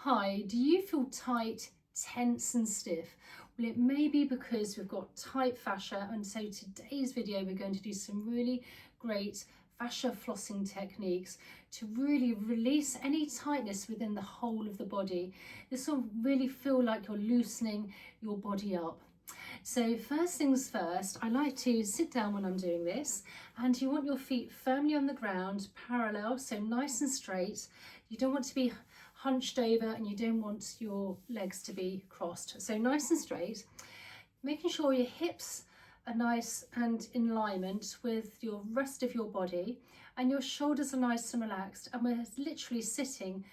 Hi, do you feel tight, tense and stiff? Well, it may be because we've got tight fascia, and so today's video we're going to do some really great fascia flossing techniques to really release any tightness within the whole of the body. This will really feel like you're loosening your body up. So first things first, I like to sit down when I'm doing this, and you want your feet firmly on the ground, parallel, so nice and straight. You don't want to be hunched over and you don't want your legs to be crossed. So nice and straight, making sure your hips are nice and in alignment with your rest of your body, and your shoulders are nice and relaxed, and we're literally sitting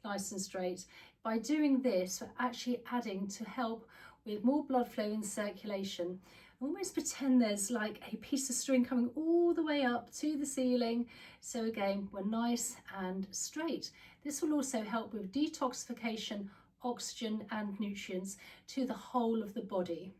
nice and straight. By doing this, we're actually adding to help with more blood flow and circulation. Almost pretend there's like a piece of string coming all the way up to the ceiling. So again, we're nice and straight. This will also help with detoxification, oxygen and nutrients to the whole of the body.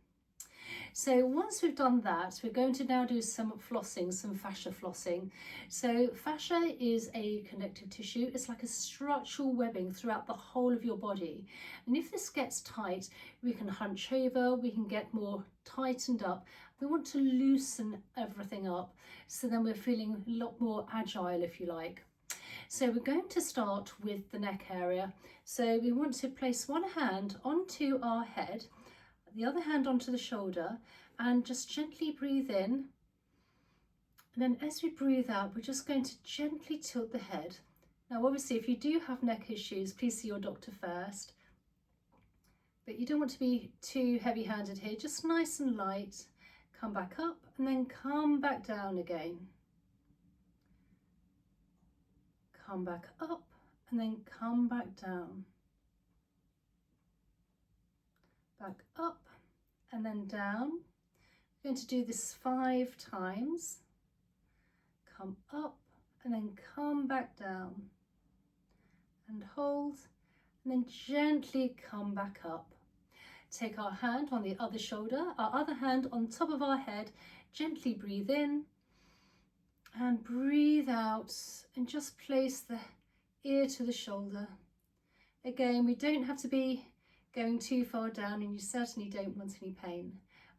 So once we've done that, we're going to now do some flossing, some fascia flossing. So fascia is a connective tissue. It's like a structural webbing throughout the whole of your body. And if this gets tight, we can hunch over, we can get more tightened up. We want to loosen everything up, so then we're feeling a lot more agile, if you like. So we're going to start with the neck area. So we want to place one hand onto our head, the other hand onto the shoulder, and just gently breathe in. And then as we breathe out, we're just going to gently tilt the head. Now obviously if you do have neck issues, please see your doctor first. But you don't want to be too heavy-handed here, just nice and light. Come back up and then come back down again. Come back up and then come back down. Back up and then down. We're going to do this 5 times. Come up and then come back down. And hold, and then gently come back up. Take our hand on the other shoulder, our other hand on top of our head. Gently breathe in and breathe out, and just place the ear to the shoulder. Again, we don't have to be going too far down, and you certainly don't want any pain.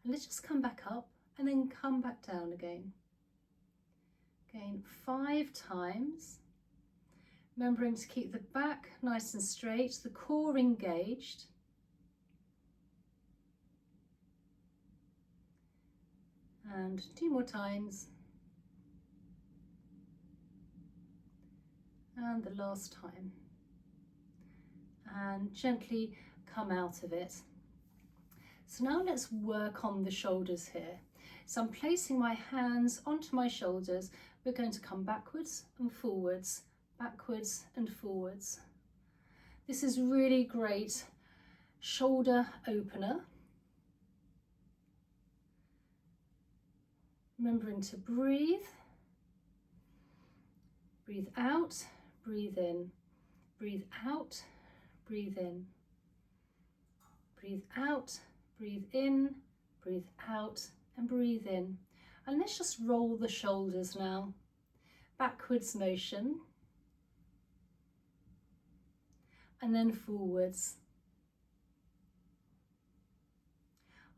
And let's just come back up and then come back down again. Again, 5 times. Remembering to keep the back nice and straight, the core engaged. And 2 more times. And the last time. And gently come out of it. So now let's work on the shoulders here. So I'm placing my hands onto my shoulders. We're going to come backwards and forwards, backwards and forwards. This is really great shoulder opener. Remembering to breathe. Breathe out, breathe in. Breathe out, breathe in. Breathe out, breathe in, breathe out and breathe in. And let's just roll the shoulders now. Backwards motion. And then forwards.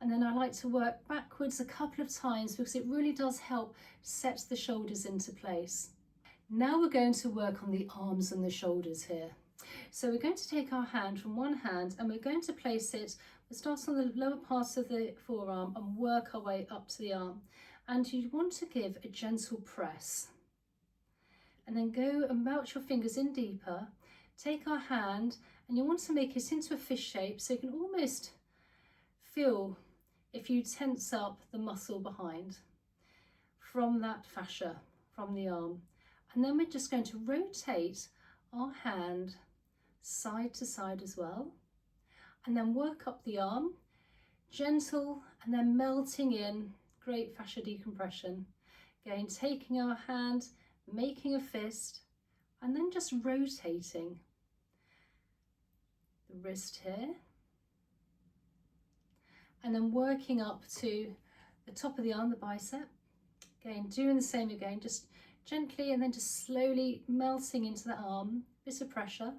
And then I like to work backwards a couple of times because it really does help set the shoulders into place. Now we're going to work on the arms and the shoulders here. So we're going to take our hand from one hand and we're going to place it, we'll start on the lower part of the forearm and work our way up to the arm. And you want to give a gentle press. And then go and melt your fingers in deeper. Take our hand and you want to make it into a fish shape, so you can almost feel if you tense up the muscle behind from that fascia, from the arm. And then we're just going to rotate our hand side to side as well, and then work up the arm, gentle, and then melting in, great fascia decompression. Again, taking our hand, making a fist, and then just rotating the wrist here, and then working up to the top of the arm, the bicep. Again, doing the same again, just gently and then just slowly melting into the arm, bit of pressure,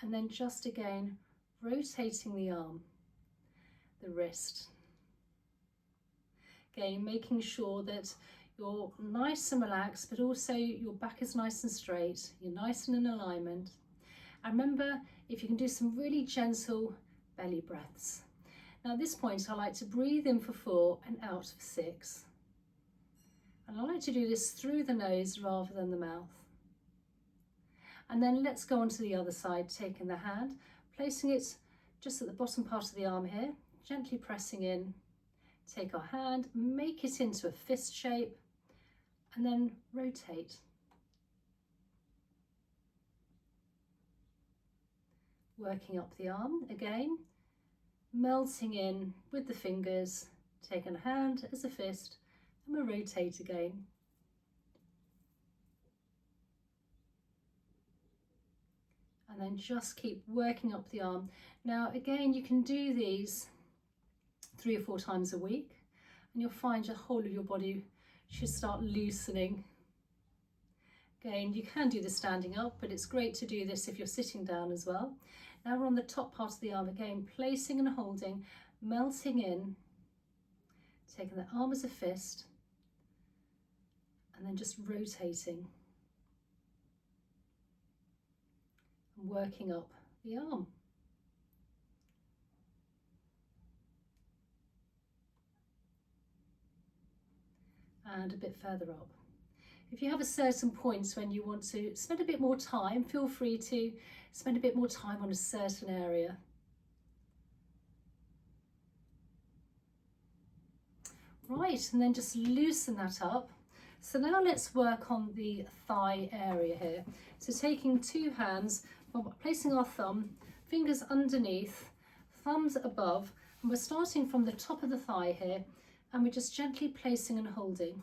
and then just again rotating the arm, the wrist. Again, making sure that you're nice and relaxed, but also your back is nice and straight, you're nice and in alignment. And remember, if you can do some really gentle belly breaths. Now at this point, I like to breathe in for 4 and out for 6. And I like to do this through the nose rather than the mouth. And then let's go on to the other side, taking the hand, placing it just at the bottom part of the arm here, gently pressing in. Take our hand, make it into a fist shape, and then rotate. Working up the arm again, melting in with the fingers, taking a hand as a fist, and we'll rotate again. And then just keep working up the arm. Now again, you can do these 3 or 4 times a week, and you'll find the whole of your body should start loosening. Again, you can do this standing up, but it's great to do this if you're sitting down as well. Now we're on the top part of the arm again, placing and holding, melting in, taking the arm as a fist, and then just rotating and working up the arm. And a bit further up. If you have a certain point when you want to spend a bit more time, feel free to spend a bit more time on a certain area. Right, and then just loosen that up. So now let's work on the thigh area here. So taking 2 hands, placing our thumb, fingers underneath, thumbs above, and we're starting from the top of the thigh here, and we're just gently placing and holding.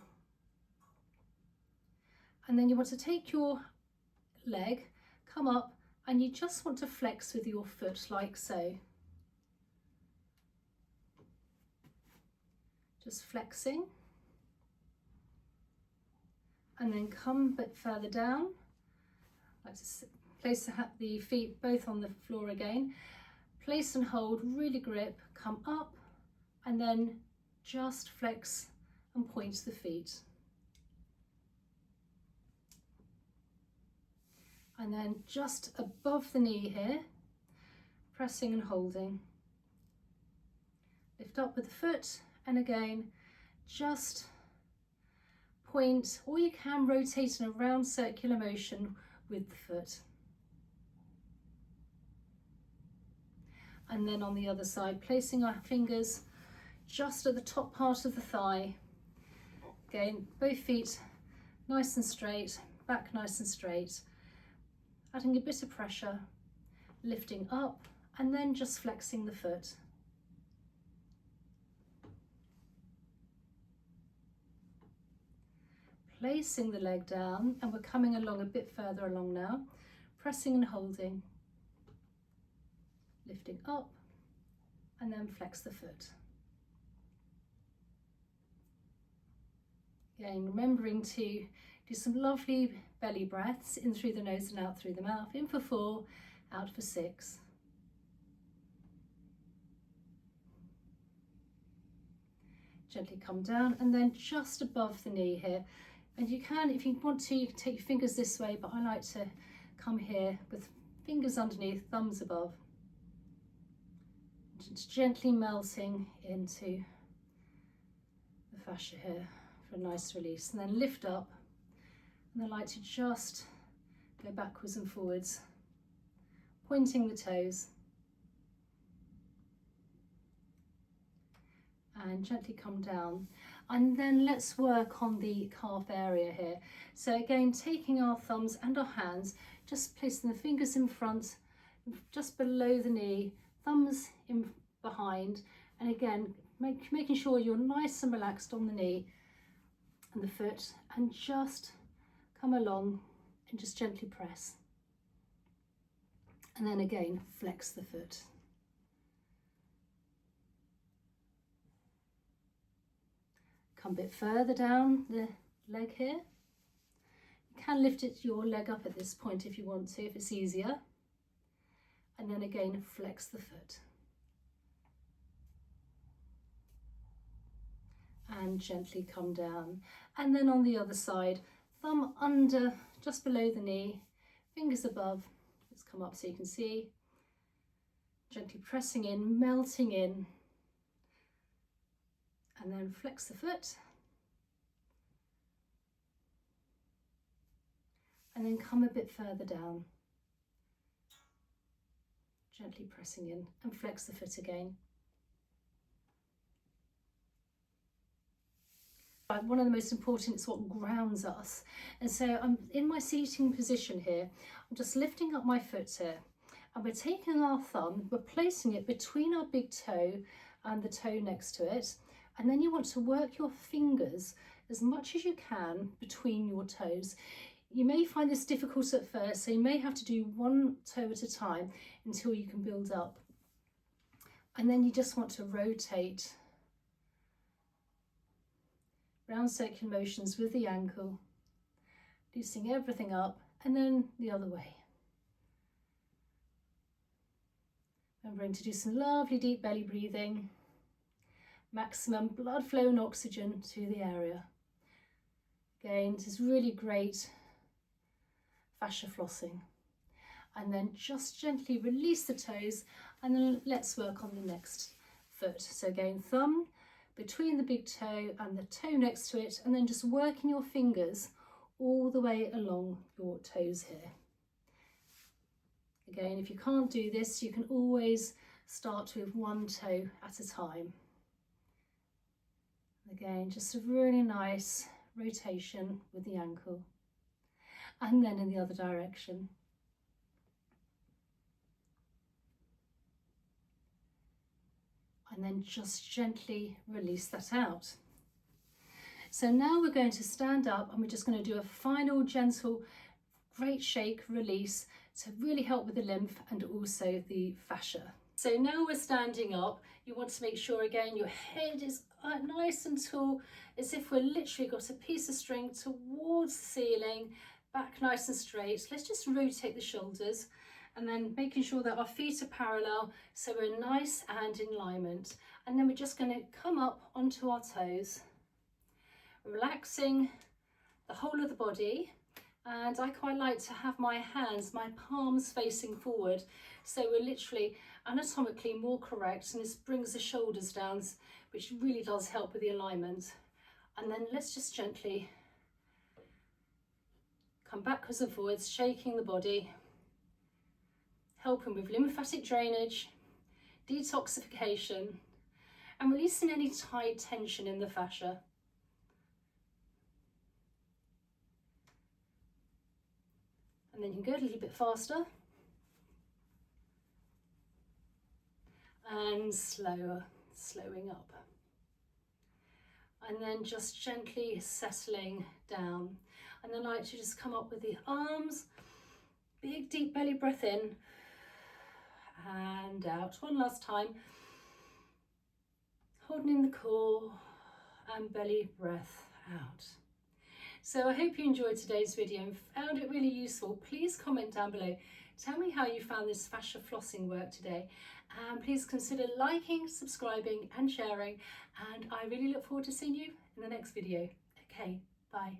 And then you want to take your leg, come up, and you just want to flex with your foot like so. Just flexing. And then come a bit further down. I like to place the feet both on the floor again. Place and hold, really grip, come up, and then just flex and point the feet. And then just above the knee here, pressing and holding. Lift up with the foot, and again, just point, or you can rotate in a round circular motion with the foot. And then on the other side, placing our fingers just at the top part of the thigh. Again, both feet nice and straight, back nice and straight. Adding a bit of pressure, lifting up, and then just flexing the foot. Placing the leg down, and we're coming along a bit further along now, pressing and holding, lifting up, and then flex the foot. Again, remembering to do some lovely belly breaths, in through the nose and out through the mouth, in for 4, out for 6. Gently come down, and then just above the knee here. And you can, if you want to, you can take your fingers this way, but I like to come here with fingers underneath, thumbs above. Just gently melting into the fascia here for a nice release. And then lift up, and I like to just go backwards and forwards, pointing the toes. And gently come down. And then let's work on the calf area here. So again, taking our thumbs and our hands, just placing the fingers in front, just below the knee, thumbs in behind, and again, making sure you're nice and relaxed on the knee and the foot, and just come along and just gently press. And then again, flex the foot. Come a bit further down the leg here. You can lift your leg up at this point if you want to, if it's easier. and then again flex the foot. And gently come down. And then on the other side, thumb under, just below the knee, fingers above. Let's come up so you can see. Gently pressing in, melting in. And then flex the foot. And then come a bit further down. Gently pressing in and flex the foot again. One of the most important is what grounds us. And so I'm in my seating position here. I'm just lifting up my foot here. And we're taking our thumb, we're placing it between our big toe and the toe next to it. And then you want to work your fingers as much as you can between your toes. You may find this difficult at first, so you may have to do one toe at a time until you can build up. And then you just want to rotate round circular motions with the ankle, loosening everything up, and then the other way. Remembering to do some lovely deep belly breathing, maximum blood flow and oxygen to the area. Again, this is really great fascia flossing. And then just gently release the toes, and then let's work on the next foot. So again, thumb between the big toe and the toe next to it, and then just working your fingers all the way along your toes here. Again, if you can't do this, you can always start with one toe at a time. Again, just a really nice rotation with the ankle, and then in the other direction. And then just gently release that out. So now we're going to stand up, and we're just going to do a final gentle, great shake, release to really help with the lymph and also the fascia. So now we're standing up. You want to make sure again your head is nice and tall, as if we're literally got a piece of string towards the ceiling, back nice and straight. Let's just rotate the shoulders, and then making sure that our feet are parallel, so we're nice and in alignment. And then we're just going to come up onto our toes, relaxing the whole of the body. And I quite like to have my hands, my palms facing forward, so we're literally anatomically more correct, and this brings the shoulders down, which really does help with the alignment. And then let's just gently come backwards and forwards, shaking the body, helping with lymphatic drainage, detoxification, and releasing any tight tension in the fascia. And then you can go a little bit faster and slower, slowing up. And then just gently settling down. And then I like to just come up with the arms, big deep belly breath in and out. One last time. Holding in the core and belly breath out. So I hope you enjoyed today's video and found it really useful. Please comment down below. Tell me how you found this fascia flossing work today. And please consider liking, subscribing and sharing. And I really look forward to seeing you in the next video. Okay, bye.